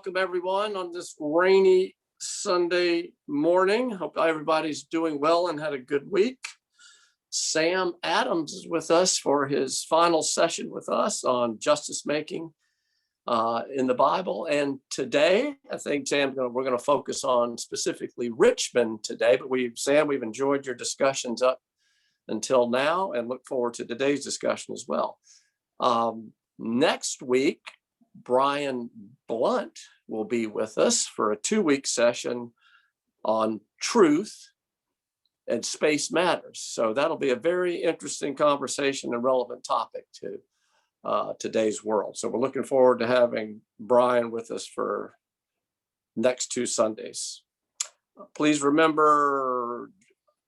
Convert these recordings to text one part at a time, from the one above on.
welcome everyone on this rainy Sunday morning. Hope everybody's doing well and had a good week. Sam Adams is with us for his final session with us on justice making in the Bible. And today, I think we're going to focus on specifically Richmond today. But Sam, we've enjoyed your discussions up until now and look forward to today's discussion as well. Next week, Brian Blunt will be with us for a 2-week session on truth and space matters. So that'll be a very interesting conversation and relevant topic to today's world. So we're looking forward to having Brian with us for next 2 Sundays. Please remember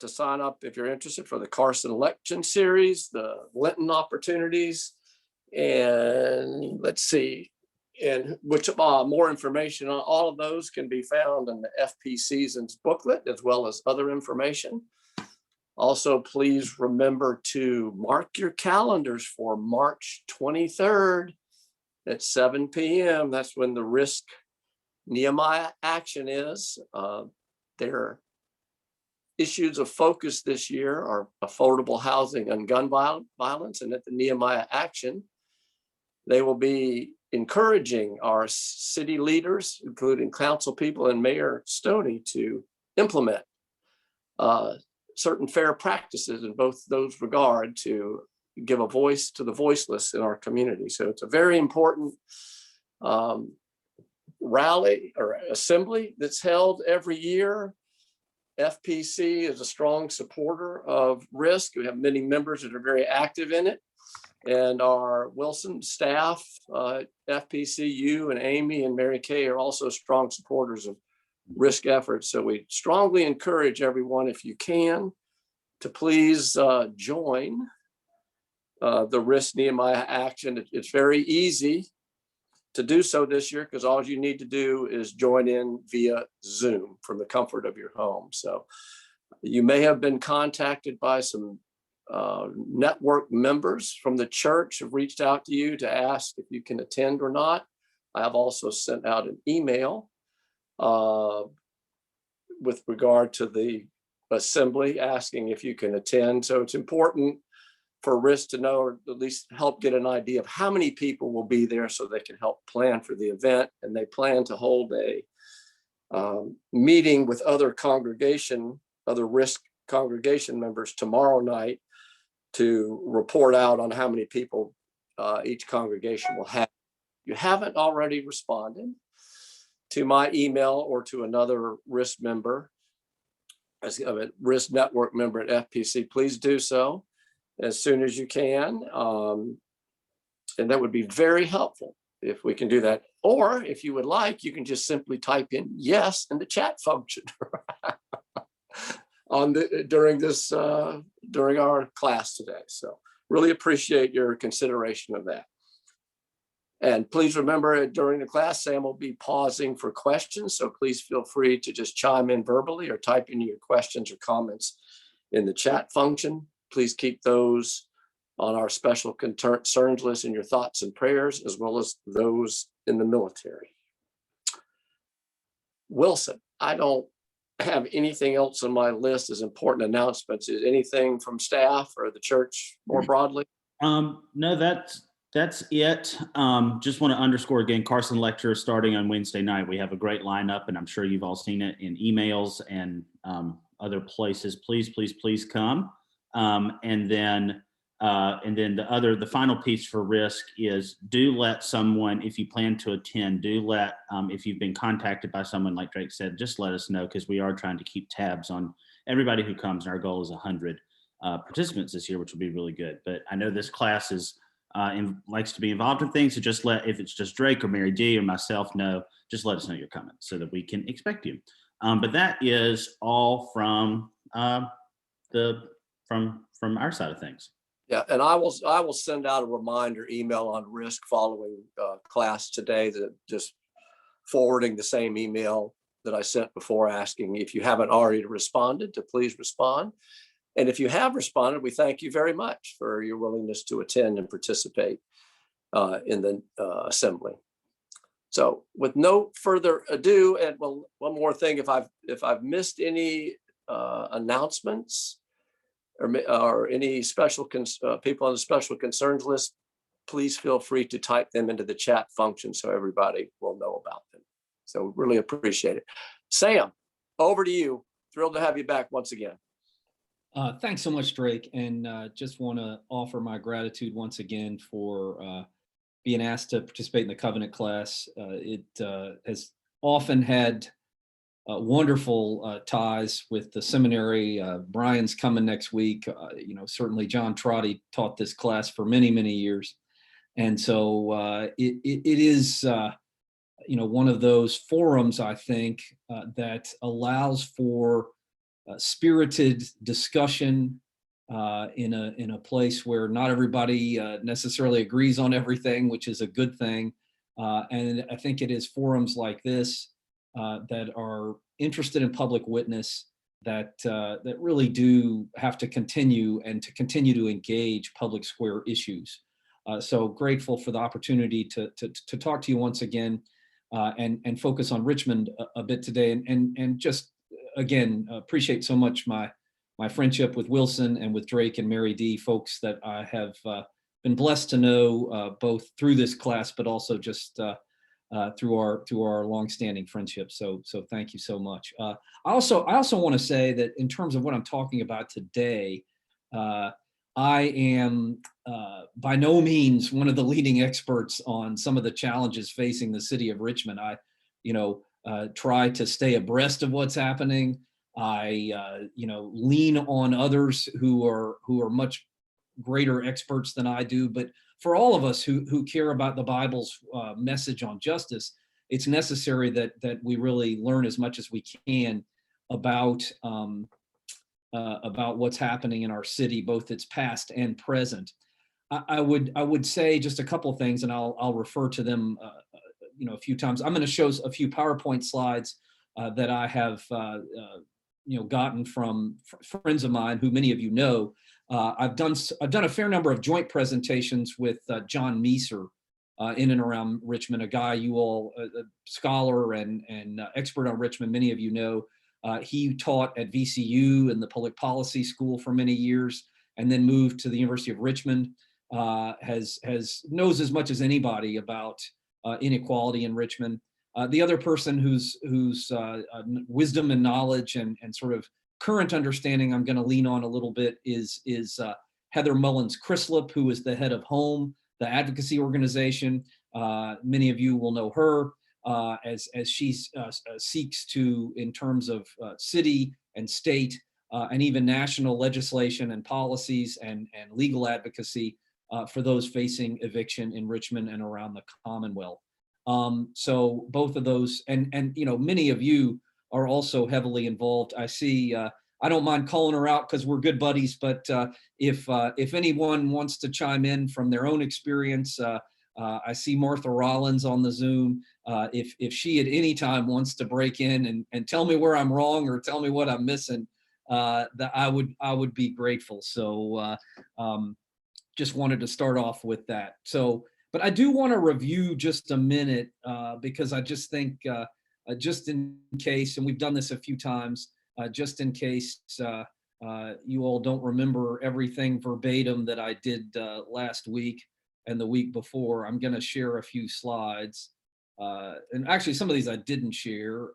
to sign up if you're interested for the Carson Election Series, the Lenten opportunities, and let's see, and which more information on all of those can be found in the FP Seasons booklet, as well as other information. Also, please remember to mark your calendars for March 23rd at 7 p.m. That's when the Risk Nehemiah action is. Their issues of focus this year are affordable housing and gun violence, and at the Nehemiah action, they will be encouraging our city leaders, including council people and Mayor Stoney, to implement certain fair practices in both those regard to give a voice to the voiceless in our community. So it's a very important rally or assembly that's held every year. FPC is a strong supporter of Risk. We have many members that are very active in it. And our Wilson staff, FPCU, and Amy and Mary Kay are also strong supporters of Risk efforts. So we strongly encourage everyone, if you can, to please join the Risk Nehemiah action. It's very easy to do so this year because all you need to do is join in via Zoom from the comfort of your home. So you may have been contacted by some network members from the church have reached out to you to ask if you can attend or not. I have also sent out an email with regard to the assembly asking if you can attend. So it's important for Risk to know, or at least help get an idea of how many people will be there so they can help plan for the event. And they plan to hold a meeting with other Risk congregation members tomorrow night to report out on how many people each congregation will have. If you haven't already responded to my email or to another Risk member, as a Risk network member at FPC, please do so as soon as you can. And that would be very helpful if we can do that. Or if you would like, you can just simply type in yes in the chat function during our class today. So really appreciate your consideration of that. And please remember, during the class, Sam will be pausing for questions. So please feel free to just chime in verbally or type in your questions or comments in the chat function. Please keep those on our special concerns list in your thoughts and prayers, as well as those in the military. Wilson, I don't have anything else on my list as important announcements. Is anything from staff or the church more broadly? No, that's it. Just want to underscore again, Carson lecture starting on Wednesday night. We have a great lineup, and I'm sure you've all seen it in emails and other places. Please come. And then the final piece for Risk is, do let someone, if you plan to attend, if you've been contacted by someone, like Drake said, just let us know, because we are trying to keep tabs on everybody who comes. And our goal is 100 participants this year, which will be really good. But I know this class likes to be involved in things. So if it's just Drake or Mary D or myself, just let us know you're coming so that we can expect you. But that is all from our side of things. Yeah, and I will send out a reminder email on Risk following class today, that just forwarding the same email that I sent before, asking if you haven't already responded to please respond. And if you have responded, we thank you very much for your willingness to attend and participate in the assembly. So with no further ado, and well, one more thing, if I've missed any announcements or any special people on the special concerns list, please feel free to type them into the chat function so everybody will know about them. So really appreciate it. Sam, over to you. Thrilled to have you back once again. Thanks so much, Drake, and just want to offer my gratitude once again for being asked to participate in the Covenant class. It has often had wonderful ties with the seminary. Brian's coming next week. Certainly John Trotty taught this class for many, many years. And so it is, one of those forums, I think, that allows for spirited discussion in a place where not everybody necessarily agrees on everything, which is a good thing. And I think it is forums like this that are interested in public witness that really do have to continue to engage public square issues. So grateful for the opportunity to talk to you once again and focus on Richmond a bit today, and just again appreciate so much my friendship with Wilson and with Drake and Mary D, folks that I have been blessed to know both through this class, but also just through our longstanding friendship. So thank you so much. I also want to say that in terms of what I'm talking about today, I am by no means one of the leading experts on some of the challenges facing the city of Richmond. I, try to stay abreast of what's happening. I, lean on others who are much greater experts than I do. But for all of us who care about the Bible's message on justice, it's necessary that we really learn as much as we can about what's happening in our city, both its past and present. I would say just a couple of things, and I'll refer to them, a few times. I'm going to show a few PowerPoint slides that I have, gotten from friends of mine who many of you know. I've done a fair number of joint presentations with John Meeser in and around Richmond, a guy you all, a scholar and expert on Richmond, many of you know. He taught at VCU in the public policy school for many years, and then moved to the University of Richmond. Knows as much as anybody about inequality in Richmond. The other person whose wisdom and knowledge and sort of current understanding I'm going to lean on a little bit is Heather Mullins-Crislip, who is the head of HOME, the advocacy organization. Many of you will know her as she seeks to, in terms of city and state and even national legislation and policies and legal advocacy for those facing eviction in Richmond and around the Commonwealth. So both of those, and many of you are also heavily involved. I see, I don't mind calling her out because we're good buddies, but if anyone wants to chime in from their own experience, I see Martha Rollins on the Zoom. If she at any time wants to break in and tell me where I'm wrong or tell me what I'm missing, that I would be grateful. So just wanted to start off with that. So, but I do want to review just a minute because I just think, just in case, and we've done this a few times, just in case you all don't remember everything verbatim that I did last week and the week before, I'm going to share a few slides. And actually, some of these I didn't share.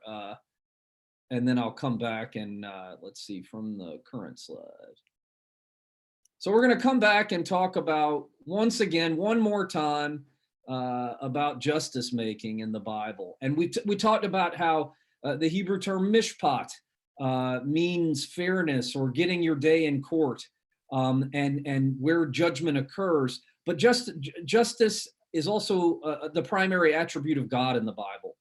And then I'll come back and let's see from the current slide. So we're going to come back and talk about, once again, one more time, about justice making in the Bible. And we talked about how the Hebrew term mishpat means fairness or getting your day in court, and where judgment occurs. But justice is also the primary attribute of God in the Bible.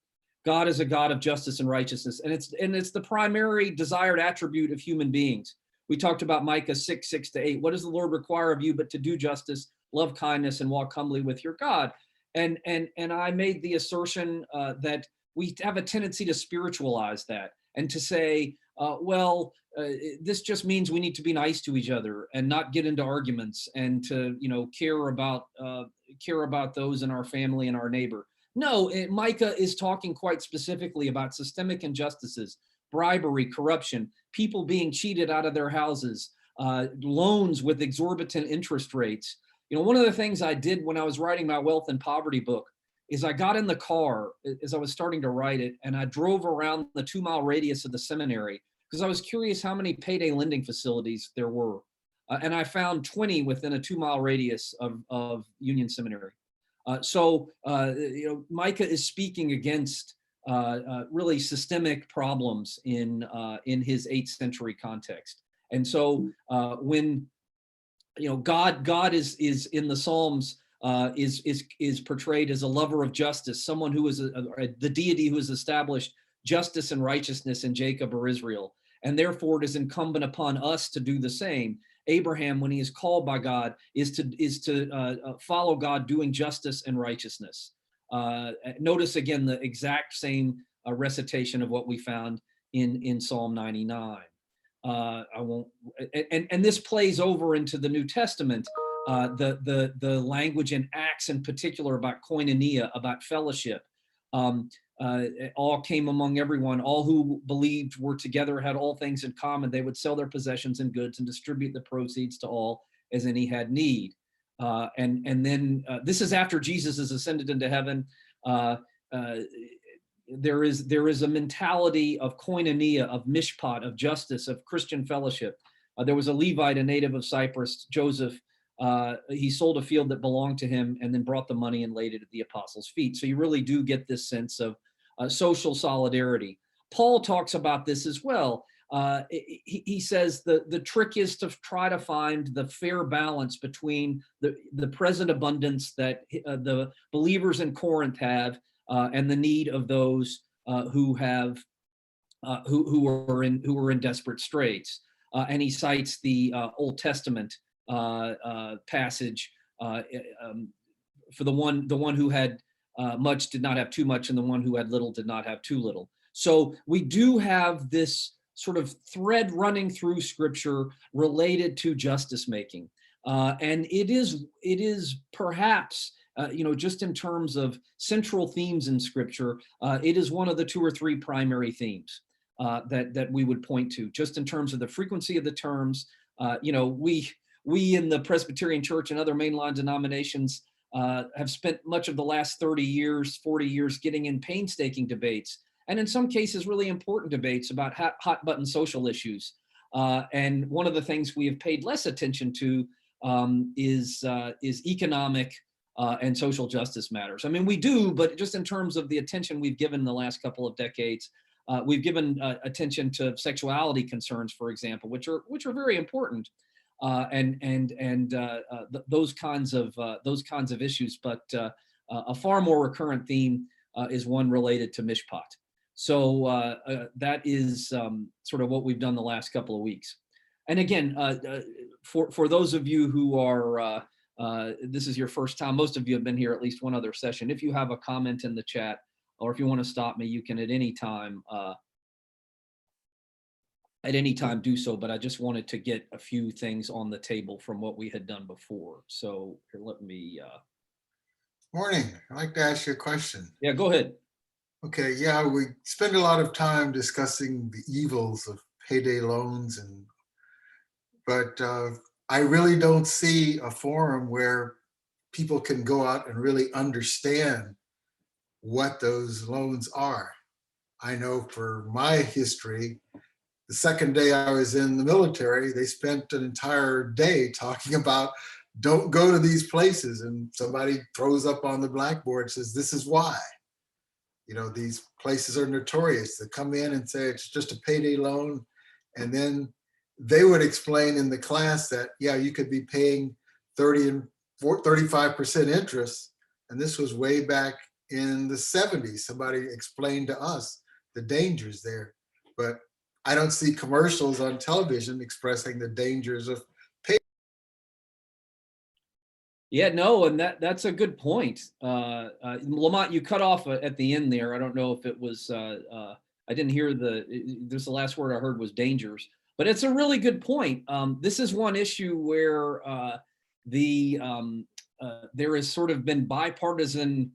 God is a God of justice and righteousness, and it's the primary desired attribute of human beings. We talked about Micah 6:6-8. What does the Lord require of you but to do justice, love kindness, and walk humbly with your God? And I made the assertion that we have a tendency to spiritualize that and to say, this just means we need to be nice to each other and not get into arguments and to care about those in our family and our neighbor. No, Micah is talking quite specifically about systemic injustices, bribery, corruption, people being cheated out of their houses, loans with exorbitant interest rates. You know, one of the things I did when I was writing my wealth and poverty book is I got in the car as I was starting to write it, and I drove around the 2-mile radius of the seminary because I was curious how many payday lending facilities there were. And I found 20 within a 2-mile radius of Union Seminary. Micah is speaking against really systemic problems in his 8th century context. And so when God is in the Psalms is portrayed as a lover of justice, someone who is the deity who has established justice and righteousness in Jacob or Israel, and therefore it is incumbent upon us to do the same. Abraham, when he is called by God, is to follow God doing justice and righteousness. Notice again the exact same recitation of what we found in Psalm 99. I won't, and this plays over into the New Testament. The language in Acts in particular about koinonia, about fellowship. All came among everyone. All who believed were together, had all things in common. They would sell their possessions and goods and distribute the proceeds to all as any had need. And then this is after Jesus is ascended into heaven. There is a mentality of koinonia, of mishpat, of justice, of Christian fellowship. There was a Levite, a native of Cyprus, Joseph. He sold a field that belonged to him and then brought the money and laid it at the apostles' feet. So you really do get this sense of social solidarity. Paul talks about this as well. He says the trick is to try to find the fair balance between the present abundance that the believers in Corinth have and the need of those who are in desperate straits. And he cites the Old Testament passage for the one who had much did not have too much, and the one who had little did not have too little. So we do have this sort of thread running through Scripture related to justice making, and it is perhaps just in terms of central themes in Scripture, it is one of the 2 or 3 primary themes that we would point to, just in terms of the frequency of the terms. We in the Presbyterian Church and other mainline denominations have spent much of the last 30 years, 40 years getting in painstaking debates, and in some cases really important debates about hot button social issues. And one of the things we have paid less attention to is economic and social justice matters. I mean, we do, but just in terms of the attention we've given the last couple of decades, we've given attention to sexuality concerns, for example, which are very important. Those kinds of issues, but a far more recurrent theme is one related to mishpat. So that is sort of what we've done the last couple of weeks. And again, for those of you who are this is your first time, most of you have been here at least one other session. If you have a comment in the chat, or if you want to stop me, you can at any time do so, but I just wanted to get a few things on the table from what we had done before. So here, let me. Morning. I'd like to ask you a question. Yeah, go ahead. Okay, yeah, we spend a lot of time discussing the evils of payday loans, but I really don't see a forum where people can go out and really understand what those loans are. I know for my history, the second day I was in the military, they spent an entire day talking about don't go to these places. And somebody throws up on the blackboard, says, this is why. These places are notorious. They come in and say it's just a payday loan. And then they would explain in the class that, yeah, you could be paying 30 and 35% interest. And this was way back in the 70s. Somebody explained to us the dangers there. But I don't see commercials on television expressing the dangers of pay. Yeah, no, and that's a good point. Lamont, you cut off at the end there. I don't know if it was, I didn't hear the last word I heard was dangers, but it's a really good point. This is one issue where there has sort of been bipartisan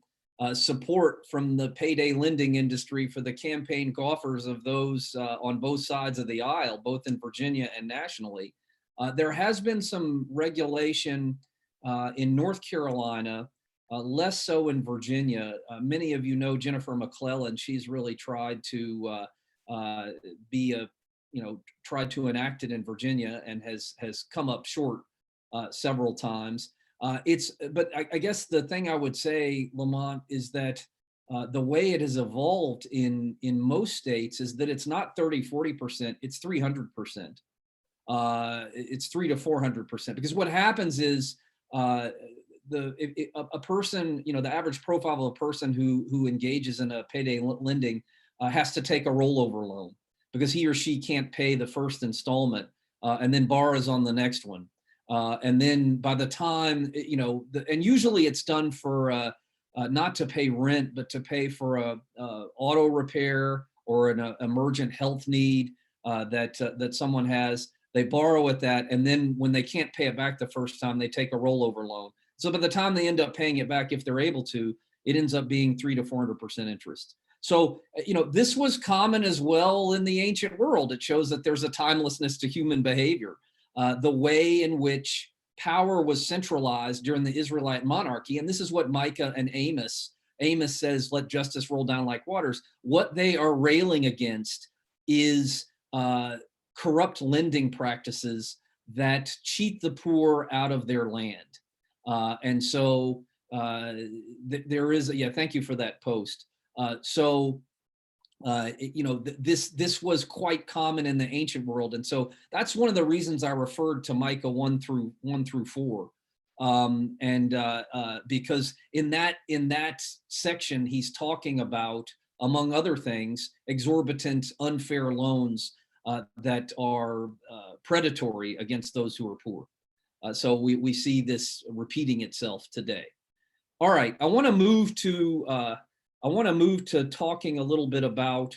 support from the payday lending industry for the campaign coffers of those on both sides of the aisle, both in Virginia and nationally. There has been some regulation in North Carolina, less so in Virginia. Many of you know Jennifer McClellan. She's really tried to tried to enact it in Virginia and has come up short several times. But I guess the thing I would say, Lamont, is that the way it has evolved in most states is that it's not 30-40%, it's 300%. It's 300 to 400%, because what happens is a person, the average profile of a person who engages in a payday lending has to take a rollover loan because he or she can't pay the first installment and then borrows on the next one. And then by the time, and usually it's done for not to pay rent, but to pay for a auto repair or an emergent health need that someone has. They borrow at that, and then when they can't pay it back the first time, they take a rollover loan. So by the time they end up paying it back, if they're able to, it ends up being 300 to 400% interest. So, this was common as well in the ancient world. It shows that there's a timelessness to human behavior. The way in which power was centralized during the Israelite monarchy, and this is what Micah and Amos says, let justice roll down like waters. What they are railing against is corrupt lending practices that cheat the poor out of their land. And so there is, thank you for that post. This was quite common in the ancient world. And so that's one of the reasons I referred to Micah 1 through 4. Because in that section, he's talking about, among other things, exorbitant, unfair loans that are predatory against those who are poor. So we see this repeating itself today. All right, I want to move to talking a little bit about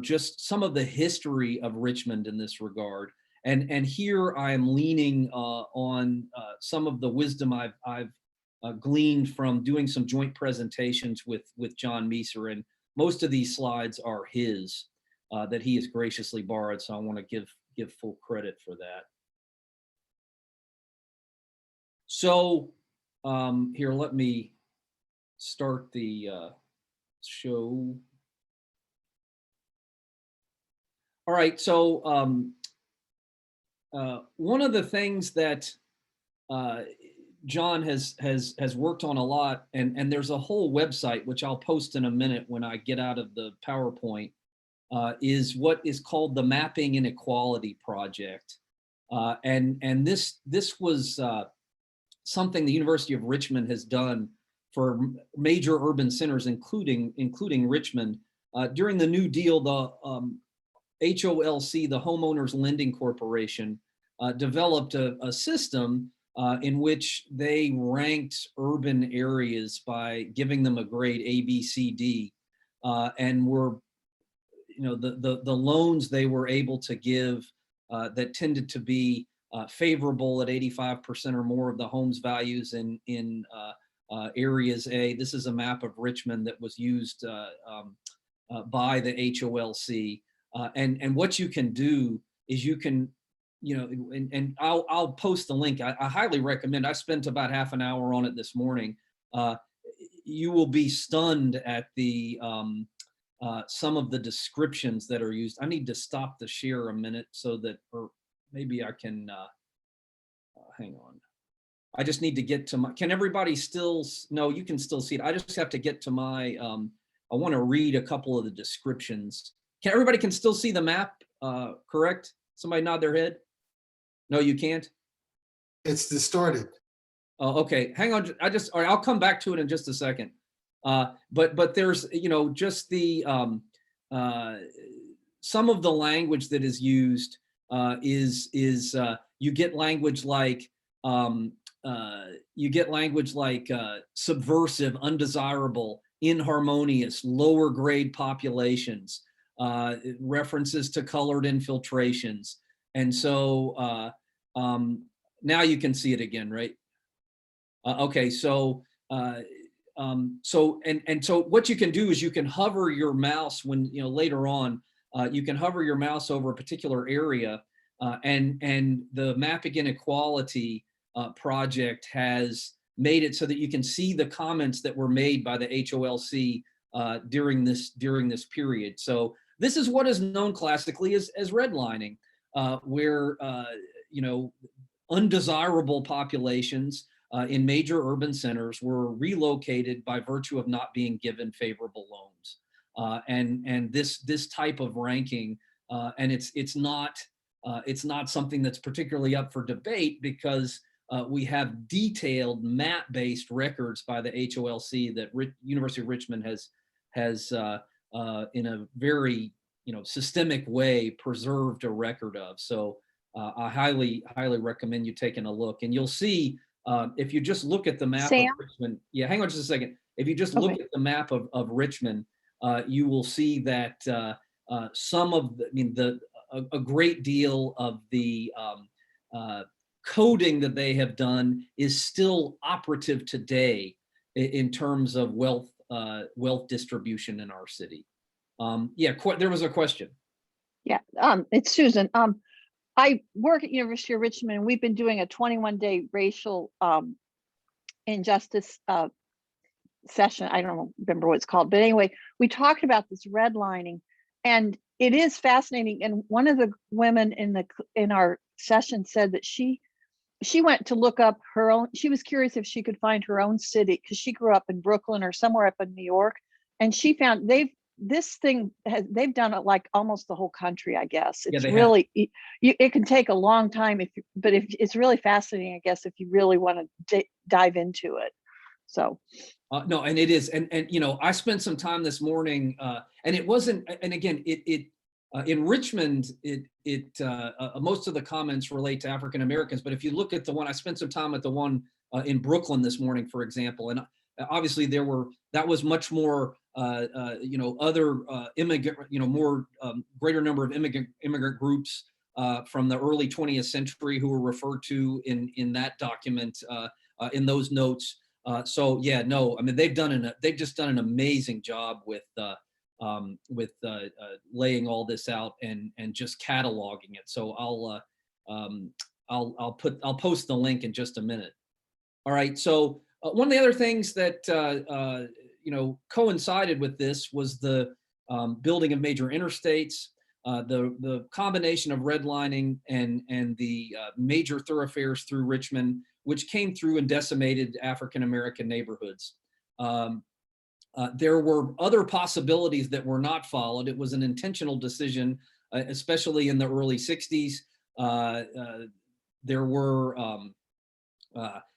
just some of the history of Richmond in this regard. And here I am leaning on some of the wisdom I've gleaned from doing some joint presentations with John Meeser, and most of these slides are his that he has graciously borrowed. So I want to give full credit for that. So here, let me start the show. All right, so one of the things that John has worked on a lot, and there's a whole website which I'll post in a minute when I get out of the PowerPoint, is what is called the Mapping Inequality Project, and this was something the University of Richmond has done for major urban centers, including Richmond. During the New Deal, the HOLC, the Homeowners Lending Corporation, developed a system in which they ranked urban areas by giving them a grade A, B, C, D, and were, the loans they were able to give that tended to be favorable at 85% or more of the home's values in areas A. This is a map of Richmond that was used by the HOLC. And what you can do is you can, and I'll post the link. I highly recommend. I spent about half an hour on it this morning. You will be stunned at the some of the descriptions that are used. I need to stop the share a minute so that, or maybe I can, hang on. I just need to get to my, can everybody still, no, you can still see it. I just have to get to my, I want to read a couple of the descriptions. Everybody can still see the map, correct? Somebody nod their head. No, you can't? It's distorted. Oh, okay, hang on. All right, I'll come back to it in just a second. But there's, just the, some of the language that is used is you get language like, subversive, undesirable, inharmonious, lower grade populations, references to colored infiltrations. And so now you can see it again, right? Okay, so so what you can do is you can hover your mouse when, later on, you can hover your mouse over a particular area, and the Mapping Inequality project has made it so that you can see the comments that were made by the HOLC during this period. So this is what is known classically as redlining, where undesirable populations in major urban centers were relocated by virtue of not being given favorable loans. And this type of ranking, and it's not something that's particularly up for debate, because we have detailed map-based records by the HOLC that University of Richmond has in a very systemic way preserved a record of. So I highly recommend you taking a look, and you'll see if you just look at the map Sam? of Richmond. Yeah, hang on just a second. If you just look Okay. at the map of Richmond, you will see that some of a great deal of the coding that they have done is still operative today in terms of wealth distribution in our city. There was a question. Yeah, it's Susan. I work at University of Richmond, and we've been doing a 21-day racial injustice session. I don't remember what it's called, but anyway, we talked about this redlining, and it is fascinating. And one of the women in our session said that she went to look up her own. She was curious if she could find her own city, because she grew up in Brooklyn or somewhere up in New York, and she found they've done it like almost the whole country, I guess. It's really, it can take a long time but it's really fascinating, I guess, if you really want to dive into it. So. No, and it is, and I spent some time this morning, and it wasn't, and again, it in Richmond, most of the comments relate to African Americans, but if you look at the one, I spent some time at the one in Brooklyn this morning, for example, and obviously that was much more other immigrant, more greater number of immigrant groups from the early 20th century who were referred to in that document, in those notes. So yeah, no, I mean, they've just done an amazing job with laying all this out and just cataloging it. So I'll post the link in just a minute. All right. So one of the other things that coincided with this was the building of major interstates, the combination of redlining and the major thoroughfares through Richmond, which came through and decimated African American neighborhoods. There were other possibilities that were not followed. It was an intentional decision, especially in the early 60s. There were,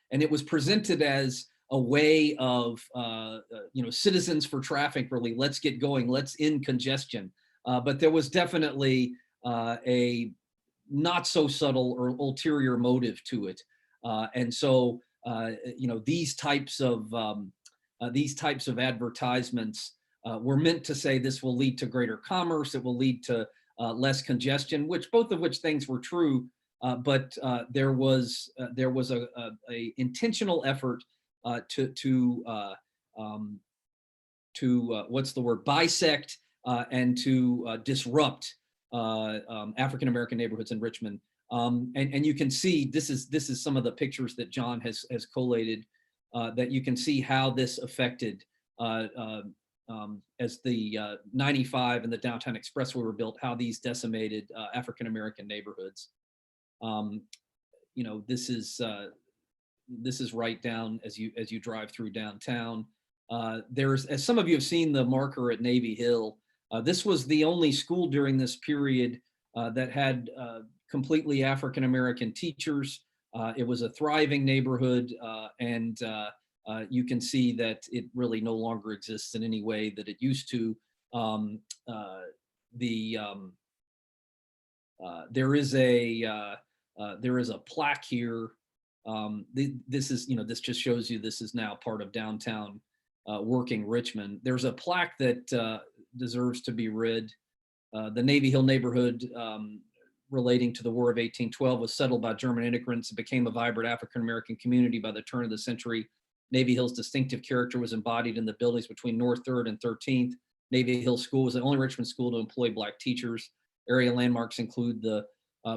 and it was presented as a way of, citizens for traffic relief. Let's get going. Let's end congestion. But there was definitely a not so subtle or ulterior motive to it. And so, these types of advertisements were meant to say this will lead to greater commerce. It will lead to less congestion, both of which things were true. But there was a intentional effort to what's the word, bisect and to disrupt African American neighborhoods in Richmond. And you can see this is some of the pictures that John has collated, that you can see how this affected as the 95 and the Downtown Expressway were built, how these decimated African American neighborhoods. This is right down as you drive through downtown. As some of you have seen the marker at Navy Hill, this was the only school during this period that had completely African American teachers. It was a thriving neighborhood, and you can see that it really no longer exists in any way that it used to. There is a plaque here. This just shows you this is now part of downtown working Richmond. There's a plaque that deserves to be read. The Navy Hill neighborhood, relating to the War of 1812, was settled by German immigrants. It became a vibrant African American community by the turn of the century. Navy Hill's distinctive character was embodied in the buildings between North 3rd and 13th. Navy Hill School was the only Richmond school to employ Black teachers. Area landmarks include the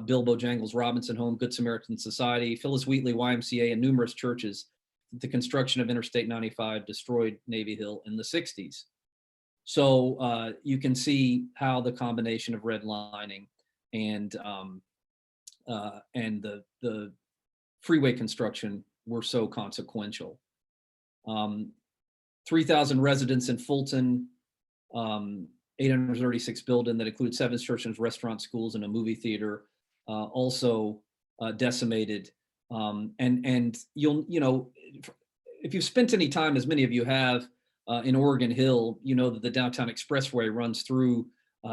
Bill Bojangles Robinson Home, Good Samaritan Society, Phyllis Wheatley YMCA, and numerous churches. The construction of Interstate 95 destroyed Navy Hill in the 60s. So you can see how the combination of redlining and the freeway construction were so consequential. 3,000 residents in Fulton, 836 building that included 7 churches, restaurants, schools, and a movie theater, also decimated. And you'll, if you've spent any time, as many of you have, in Oregon Hill, you know that the Downtown Expressway runs through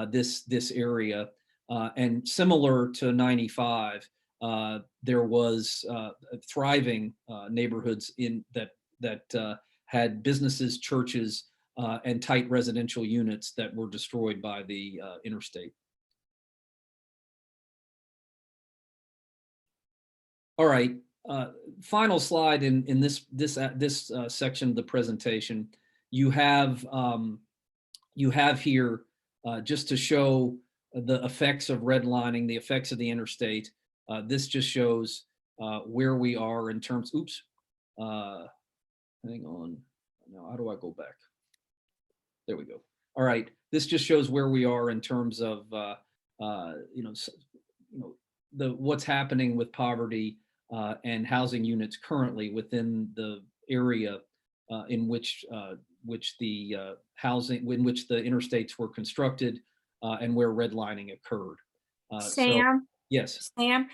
this area. And similar to 95, there was thriving neighborhoods in that had businesses, churches, and tight residential units that were destroyed by the interstate. All right, final slide in this section of the presentation. You have here just to show the effects of redlining, the effects of the interstate. This just shows where we are in terms. Oops, hang on. Now, how do I go back? There we go. All right, this just shows where we are in terms of what's happening with poverty and housing units currently within the area in which the interstates were constructed and where redlining occurred. Sam? Yes. Sam,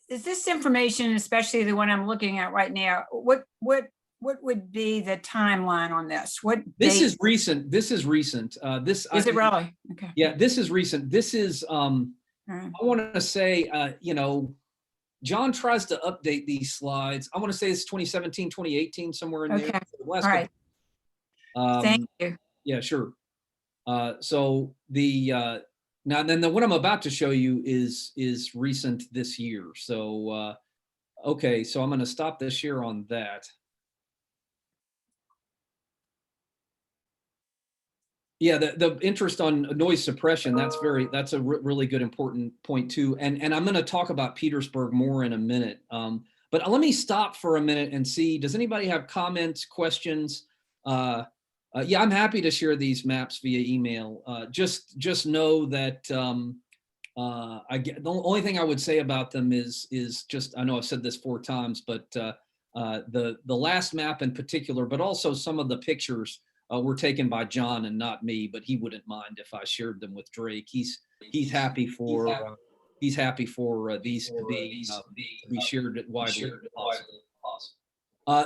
is this information, especially the one I'm looking at right now, what would be the timeline on this? This is recent. This is recent. Is it really? Okay. Yeah, this is recent. This is, I want to say, John tries to update these slides. I want to say it's 2017, 2018, somewhere in there. Okay. All right. Thank you. Yeah, sure. So now then what I'm about to show you is recent this year. So, okay, so I'm going to stop the share on that. Yeah, the interest on noise suppression, that's a really good important point too. And I'm going to talk about Petersburg more in a minute. But let me stop for a minute and see, does anybody have comments, questions? Yeah, I'm happy to share these maps via email. Just know that the only thing I would say about them is just, I know I've said this 4 times, but the last map in particular, but also some of the pictures were taken by John and not me, but he wouldn't mind if I shared them with Drake. He's happy for these to be shared widely.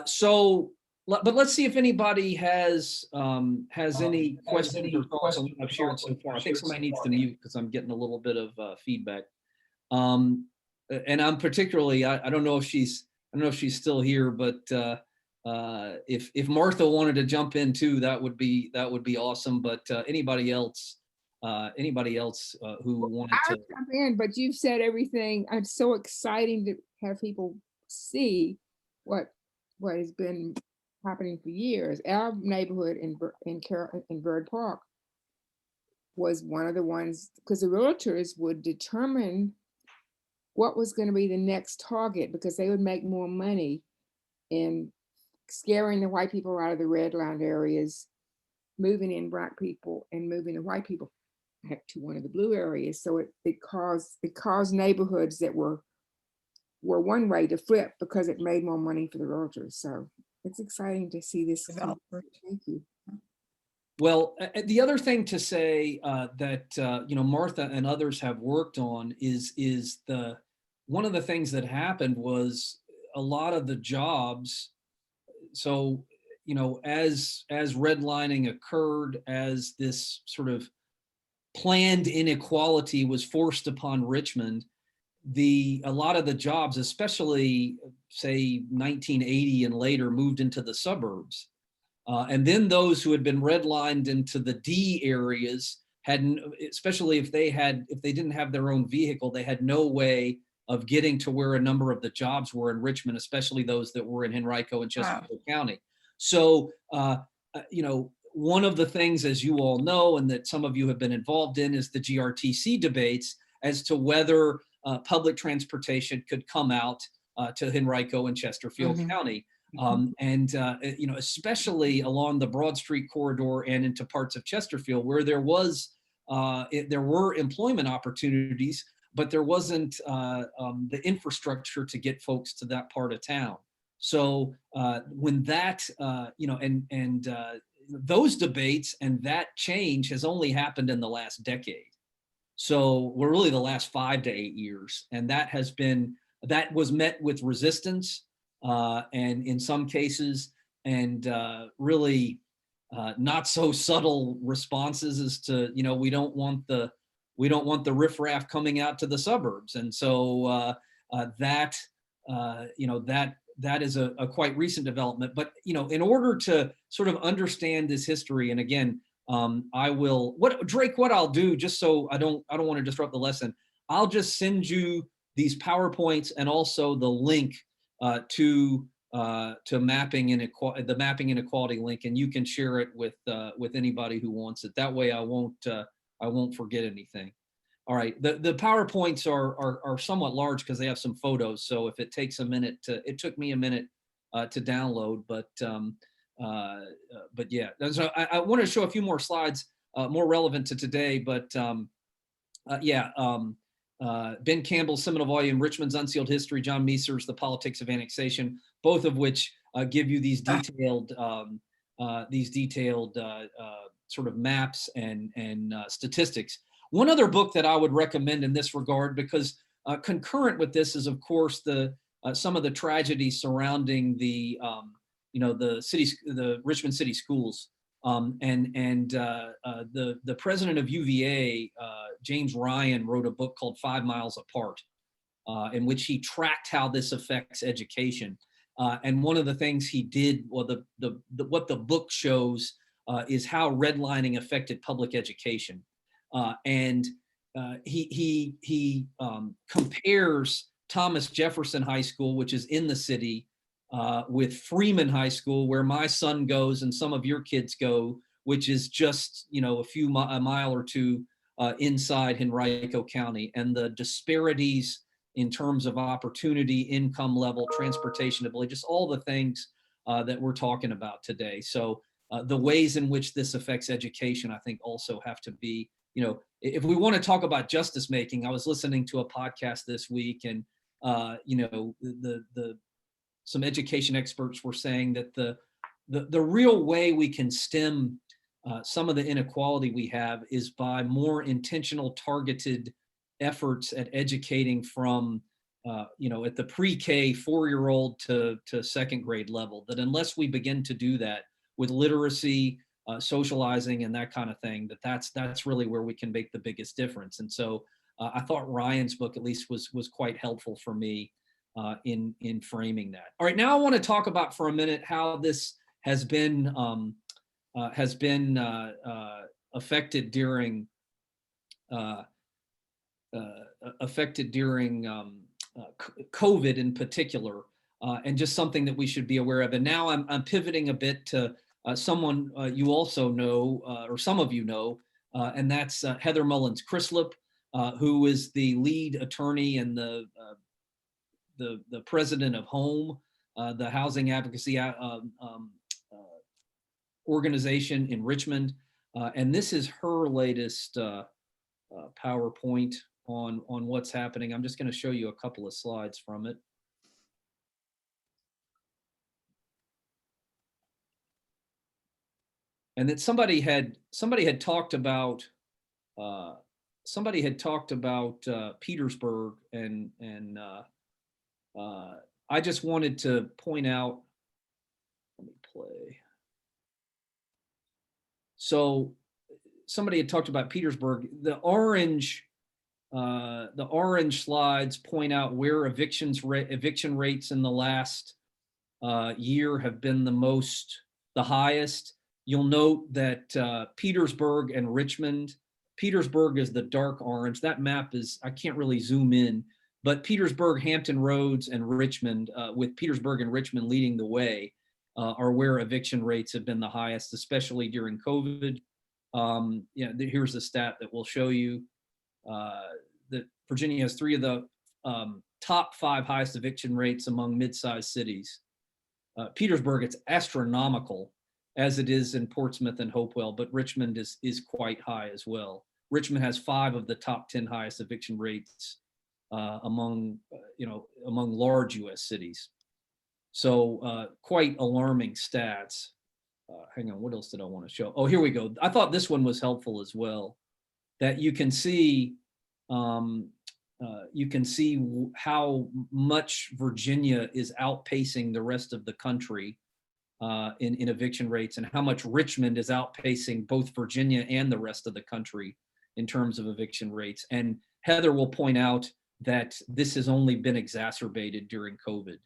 So, but let's see if anybody has any questions or thoughts on what I've shared so far. I think somebody needs to mute because I'm getting a little bit of feedback. And I'm particularly, I don't know if she's still here, but if Martha wanted to jump in too, that would be awesome. But anybody else who wanted to jump in, but you've said everything. It's so exciting to have people see what has been happening for years. Our neighborhood in Bird Park was one of the ones, because the realtors would determine what was going to be the next target, because they would make more money in scaring the white people out of the redlined areas, moving in Black people and moving the white people to one of the blue areas. So it caused neighborhoods that were one way to flip because it made more money for the realtors. So it's exciting to see this. Thank you. Well, the other thing to say that Martha and others have worked on is one of the things that happened was a lot of the jobs. So, as redlining occurred, as this sort of planned inequality was forced upon Richmond, a lot of the jobs, especially say 1980 and later, moved into the suburbs. And then those who had been redlined into the D areas especially if they didn't have their own vehicle, they had no way of getting to where a number of the jobs were in Richmond, especially those that were in Henrico and Chesterfield County. So, you know, one of the things, as you all know, and that some of you have been involved in, is the GRTC debates as to whether public transportation could come out to Henrico and Chesterfield County. And, you know, especially along the Broad Street corridor and into parts of Chesterfield, where there were employment opportunities, but there wasn't the infrastructure to get folks to that part of town. So when that, you know, and those debates and that change has only happened in the last decade. So we're really the last 5 to 8 years. And that was met with resistance and in some cases, and really not so subtle responses as to, you know, we don't want the riffraff coming out to the suburbs. And so you know, that is a quite recent development. But, you know, in order to sort of understand this history, and again, Drake, what I'll do, just so I don't want to disrupt the lesson, I'll just send you these PowerPoints and also the link to the mapping inequality link, and you can share it with anybody who wants it. That way I won't forget anything. All right, the PowerPoints are somewhat large because they have some photos. So if it takes a minute it took me a minute to download, but yeah. So I want to show a few more slides more relevant to today, but yeah. Ben Campbell's seminal volume, Richmond's Unsealed History, John Meeser's The Politics of Annexation, both of which give you these detailed sort of maps and statistics. One other book that I would recommend in this regard, because concurrent with this is, of course, some of the tragedies surrounding the Richmond City Schools. The president of UVA, James Ryan, wrote a book called 5 Miles Apart, in which he tracked how this affects education. And one of the things he did, well, what the book shows is how redlining affected public education. He compares Thomas Jefferson High School, which is in the city, with Freeman High School, where my son goes and some of your kids go, which is just, you know, a mile or two inside Henrico County, and the disparities in terms of opportunity, income level, transportation ability, just all the things that we're talking about today. So the ways in which this affects education, I think, also have to be, you know, if we want to talk about justice making, I was listening to a podcast this week, and you know, some education experts were saying that the real way we can stem some of the inequality we have is by more intentional, targeted efforts at educating from, you know, at the pre-K 4-year-old to second grade level. That unless we begin to do that with literacy, socializing, and that kind of thing, that's really where we can make the biggest difference. And so I thought Ryan's book, at least, was quite helpful for me in framing that. All right, now I want to talk about for a minute how this has been affected during COVID in particular, and just something that we should be aware of. And now I'm pivoting a bit to someone you also know, or some of you know, and that's Heather Mullins Crislip, who is the lead attorney and the president of HOME, the housing advocacy organization in Richmond. And this is her latest PowerPoint on what's happening. I'm just going to show you a couple of slides from it. And that somebody had talked about Petersburg, and I just wanted to point out, let me play. So somebody had talked about Petersburg. The orange slides point out where eviction rates in the last year have been the highest. You'll note that Petersburg and Richmond, Petersburg is the dark orange. That map is, I can't really zoom in, but Petersburg, Hampton Roads, and Richmond, with Petersburg and Richmond leading the way, are where eviction rates have been the highest, especially during COVID. Here's the stat that will show you that Virginia has 3 of the top 5 highest eviction rates among mid-sized cities. Petersburg, it's astronomical, as it is in Portsmouth and Hopewell, but Richmond is quite high as well. Richmond has 5 of the top 10 highest eviction rates among large U.S. cities. So quite alarming stats. Hang on, what else did I want to show? Oh, here we go. I thought this one was helpful as well, that you can see how much Virginia is outpacing the rest of the country in eviction rates, and how much Richmond is outpacing both Virginia and the rest of the country in terms of eviction rates. And Heather will point out that this has only been exacerbated during COVID.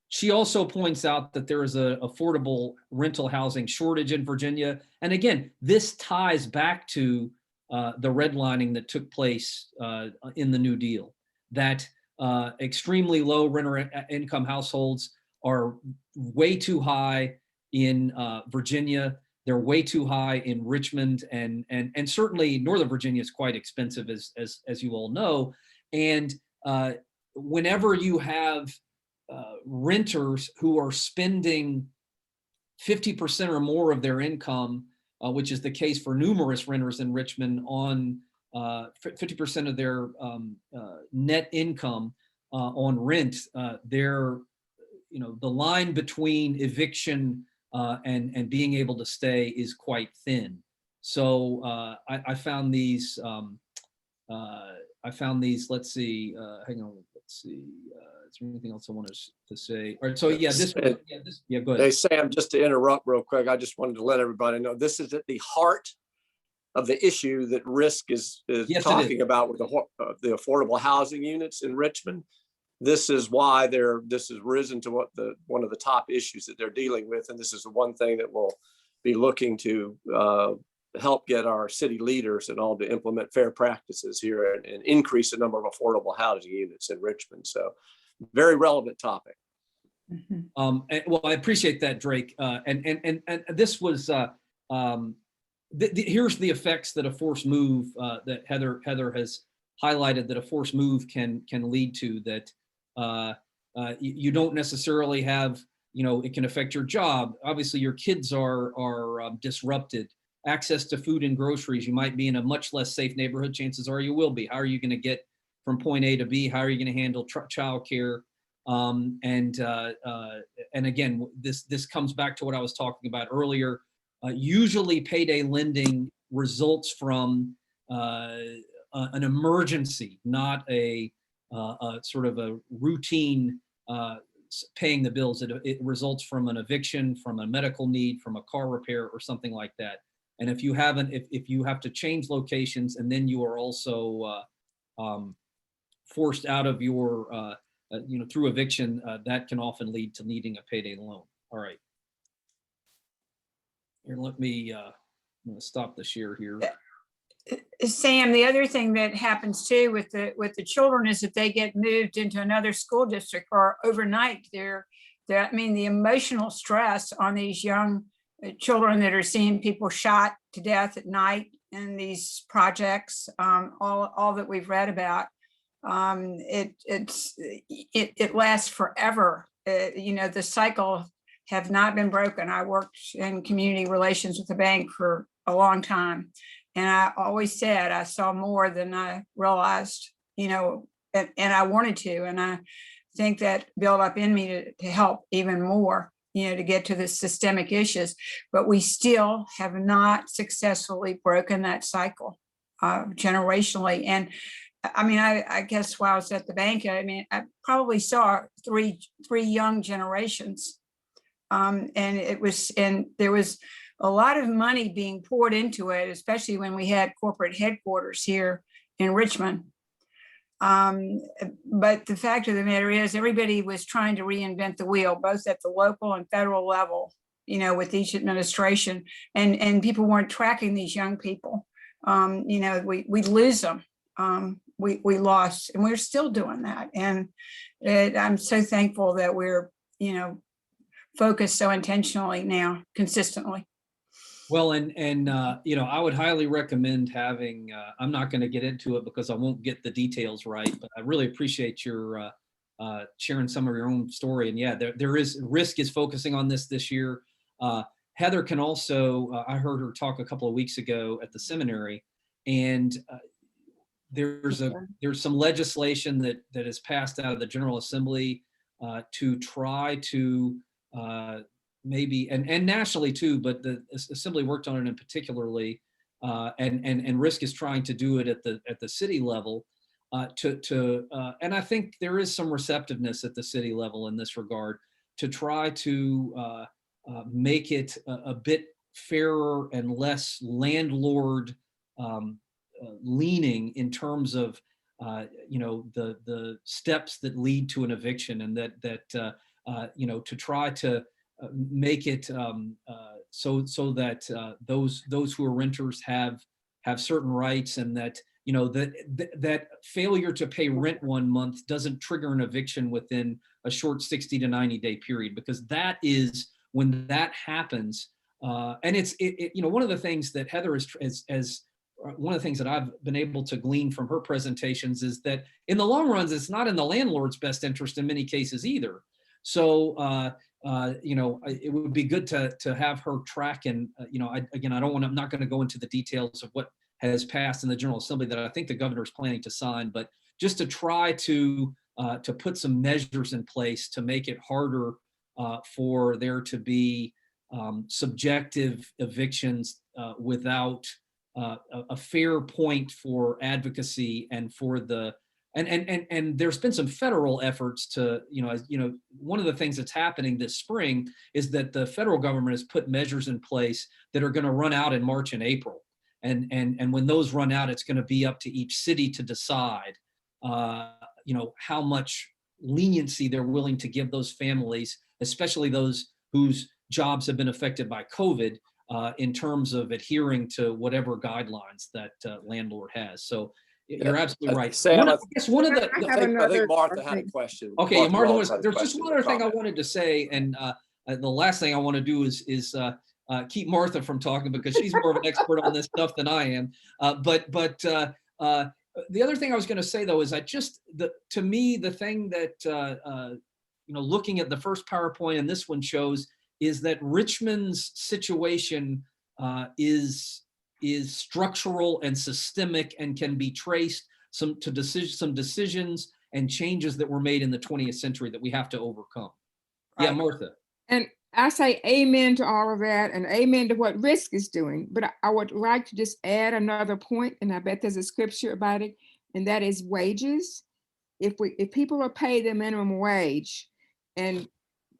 She also points out that there is an affordable rental housing shortage in Virginia. And again, this ties back to the redlining that took place in the New Deal, that extremely low renter income households are way too high in Virginia. They're way too high in Richmond, and certainly Northern Virginia is quite expensive, as you all know. And whenever you have renters who are spending 50% or more of their income, which is the case for numerous renters in Richmond, on 50% of their net income on rent, the line between eviction and being able to stay is quite thin. So I found these. Let's see. Hang on. Let's see. Is there anything else I wanted to say? All right. So yeah, go ahead. Hey, Sam, just to interrupt real quick, I just wanted to let everybody know this is at the heart of the issue that Risk is talking about with the affordable housing units in Richmond. This is why this has risen to one of the top issues that they're dealing with, and this is the one thing that we'll be looking to help get our city leaders and all to implement fair practices here and increase the number of affordable housing units in Richmond. So, very relevant topic. Well, I appreciate that, Drake. And this was here's the effects that a forced move that Heather has highlighted that a forced move can lead to. That you don't necessarily have, it can affect your job. Obviously, your kids are disrupted. Access to food and groceries. You might be in a much less safe neighborhood. Chances are you will be. How are you going to get from point A to B? How are you going to handle childcare? And again, this comes back to what I was talking about earlier. Usually, payday lending results from an emergency, not a sort of a routine paying the bills. It results from an eviction, from a medical need, from a car repair, or something like that. And if you have to change locations, and then you are also forced out of your through eviction, that can often lead to needing a payday loan. All right. Here, I'm going to stop the share here. Sam, the other thing that happens too with the children is that they get moved into another school district or overnight. The emotional stress on these young children that are seeing people shot to death at night in these projects, all that we've read about, it lasts forever. The cycle have not been broken. I worked in community relations with the bank for a long time, and I always said I saw more than I realized, and I wanted to, and I think that built up in me to help even more, to get to the systemic issues, but we still have not successfully broken that cycle generationally. And I guess while I was at the bank, I probably saw three young generations, and there was a lot of money being poured into it, especially when we had corporate headquarters here in Richmond. But the fact of the matter is everybody was trying to reinvent the wheel, both at the local and federal level, with each administration, and people weren't tracking these young people. We'd lose them we lost, and we're still doing that. And I'm so thankful that we're, focused so intentionally now, consistently. Well, and I would highly recommend having, I'm not going to get into it because I won't get the details right, but I really appreciate your sharing some of your own story. And yeah, there is, Risk is focusing on this year. Heather can also, I heard her talk a couple of weeks ago at the seminary, and there's some legislation that is passed out of the General Assembly to try to maybe, and nationally too, but the Assembly worked on it in particularly, and Risk is trying to do it at the city level, and I think there is some receptiveness at the city level in this regard to try to make it a bit fairer and less landlord leaning in terms of the steps that lead to an eviction, and that to try to make it so that those who are renters have certain rights, and that that failure to pay rent 1 month doesn't trigger an eviction within a short 60 to 90 day period, because that is when that happens. And it's one of the things that Heather is one of the things that I've been able to glean from her presentations is that in the long run, it's not in the landlord's best interest in many cases either. So, it would be good to have her track. And, I'm not going to go into the details of what has passed in the General Assembly that I think the governor is planning to sign, but just to try to put some measures in place to make it harder for there to be subjective evictions without a fair point for advocacy and for the and there's been some federal efforts to one of the things that's happening this spring is that the federal government has put measures in place that are going to run out in March and April, and when those run out, it's going to be up to each city to decide how much leniency they're willing to give those families, especially those whose jobs have been affected by COVID, in terms of adhering to whatever guidelines that landlord has. So you're absolutely right. Sam, I think Martha had a question. Okay, Martha Martha, had a there's just question one or other thing I comment. wanted to say, and the last thing I want to do is keep Martha from talking, because she's more of an expert on this stuff than I am. But the other thing I was going to say though is to me the thing that looking at the first PowerPoint and this one shows is that Richmond's situation is structural and systemic and can be traced some decisions and changes that were made in the 20th century that we have to overcome. Yeah, Martha. And I say amen to all of that, and amen to what Risk is doing. But I would like to just add another point, and I bet there's a scripture about it, and that is wages. If people are paid their minimum wage, and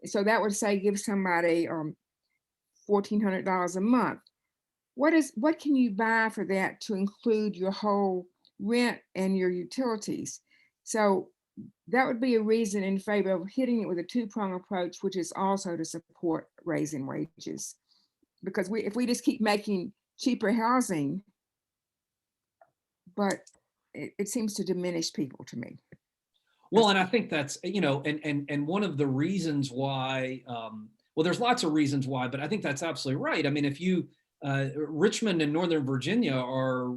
so that would say give somebody $1,400 a month. What can you buy for that to include your whole rent and your utilities? So that would be a reason in favor of hitting it with a two-prong approach, which is also to support raising wages. Because if we just keep making cheaper housing, but it seems to diminish people to me. Well, and I think that's, and one of the reasons why, well, there's lots of reasons why, but I think that's absolutely right. I mean, if you, Richmond and Northern Virginia are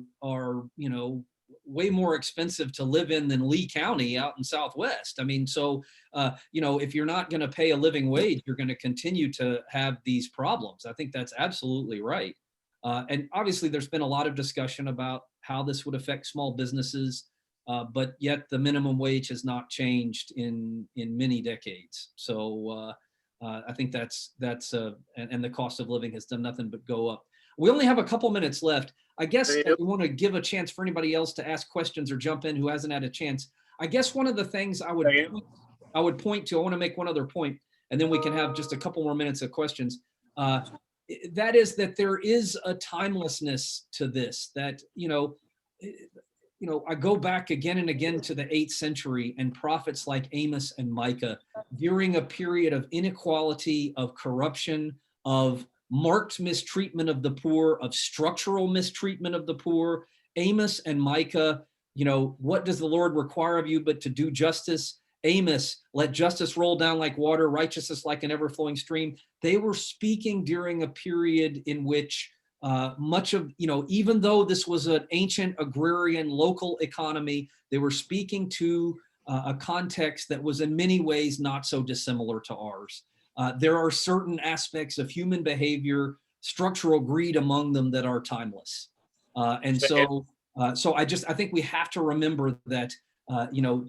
way more expensive to live in than Lee County out in Southwest. I mean, so, if you're not going to pay a living wage, you're going to continue to have these problems. I think that's absolutely right. And obviously there's been a lot of discussion about how this would affect small businesses, but yet the minimum wage has not changed in many decades. So I think that's and the cost of living has done nothing but go up. We only have a couple minutes left. I guess we want to give a chance for anybody else to ask questions or jump in who hasn't had a chance. I guess one of the things I would point to, I want to make one other point, and then we can have just a couple more minutes of questions. That is that there is a timelessness to this, that, I go back again and again to the 8th century and prophets like Amos and Micah during a period of inequality, of corruption, of marked mistreatment of the poor, of structural mistreatment of the poor. Amos and Micah, what does the Lord require of you but to do justice? Amos, let justice roll down like water, righteousness like an ever-flowing stream. They were speaking during a period in which much of, even though this was an ancient agrarian local economy, they were speaking to a context that was in many ways not so dissimilar to ours. There are certain aspects of human behavior, structural greed among them, that are timeless. So I think we have to remember that,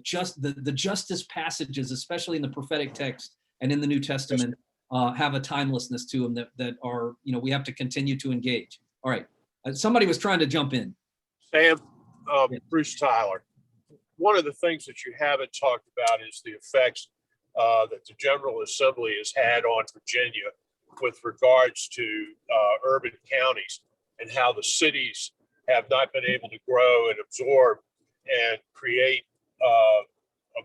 just the justice passages, especially in the prophetic text and in the New Testament, have a timelessness to them that are, we have to continue to engage. All right. Somebody was trying to jump in. Sam, Yeah. Bruce Tyler. One of the things that you haven't talked about is the effects that the General Assembly has had on Virginia with regards to urban counties, and how the cities have not been able to grow and absorb and create a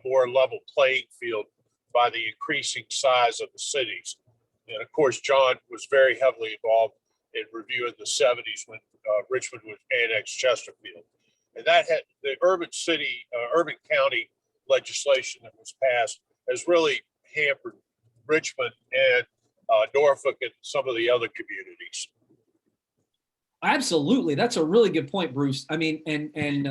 more level playing field by the increasing size of the cities. And of course, John was very heavily involved in reviewing the 70s when Richmond was annexed Chesterfield. And that had the urban county legislation that was passed has really hampered Richmond and Norfolk and some of the other communities. Absolutely. That's a really good point, Bruce. I mean, and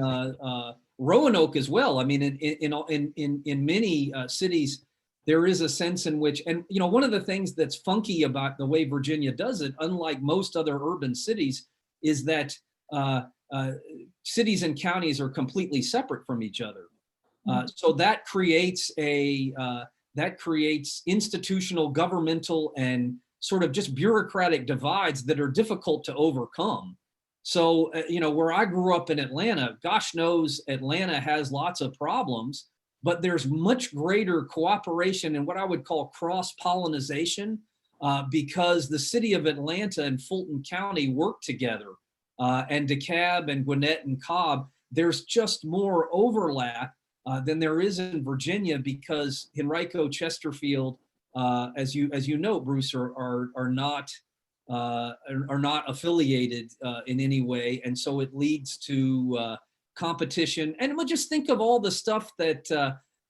Roanoke as well. I mean, in many cities, there is a sense in which, and one of the things that's funky about the way Virginia does it, unlike most other urban cities, is that cities and counties are completely separate from each other. So that creates institutional, governmental, and sort of just bureaucratic divides that are difficult to overcome. So, where I grew up in Atlanta, gosh knows Atlanta has lots of problems, but there's much greater cooperation and what I would call cross-pollination because the city of Atlanta and Fulton County work together, and DeKalb and Gwinnett and Cobb. There's just more overlap than there is in Virginia because Henrico, Chesterfield, as you know, Bruce, are not affiliated in any way, and so it leads to competition. And we'll just think of all the stuff that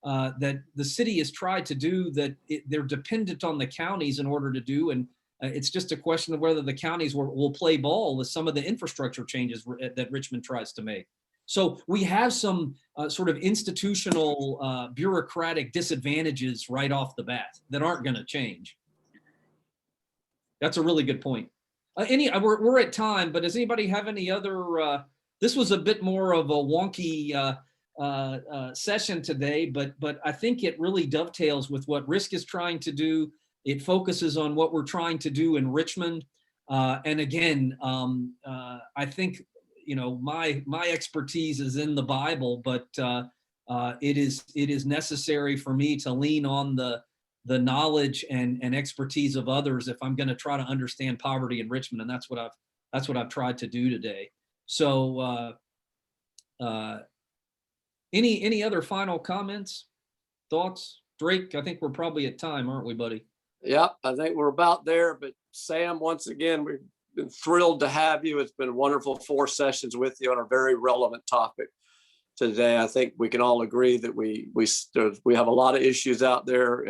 that the city has tried to do that they're dependent on the counties in order to do, and it's just a question of whether the counties will play ball with some of the infrastructure changes that Richmond tries to make. So we have some sort of institutional bureaucratic disadvantages right off the bat that aren't going to change. That's a really good point. We're at time, but does anybody have any other? This was a bit more of a wonky session today, but I think it really dovetails with what Risk is trying to do. It focuses on what we're trying to do in Richmond, and again, I think my expertise is in the Bible, but it is necessary for me to lean on the knowledge and expertise of others if I'm going to try to understand poverty in Richmond, and that's what I've tried to do today. So, any other final comments, thoughts, Drake? I think we're probably at time, aren't we, buddy? Yep, I think we're about there. But Sam, once again, we've been thrilled to have you. It's been wonderful 4 sessions with you on a very relevant topic today. I think we can all agree that we have a lot of issues out there,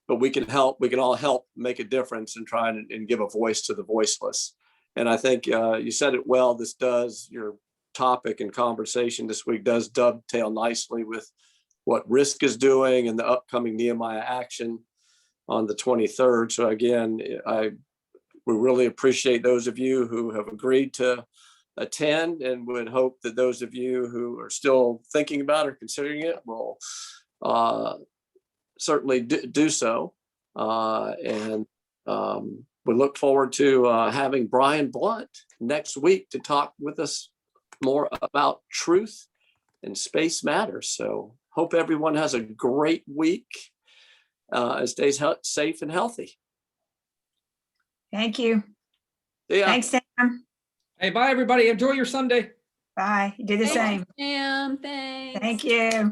but we can all help make a difference and try and give a voice to the voiceless. And I think you said it well. Your topic and conversation this week does dovetail nicely with what Risk is doing and the upcoming Nehemiah action on the 23rd. So again, we really appreciate those of you who have agreed to attend, and would hope that those of you who are still thinking about or considering it will certainly do so. And we look forward to having Brian Blunt next week to talk with us more about truth and space matters. So hope everyone has a great week and stays safe and healthy. Thank you. Yeah. Thanks, Sam. Hey, bye everybody. Enjoy your Sunday. Bye. You do the same. Sam, thanks. Thank you.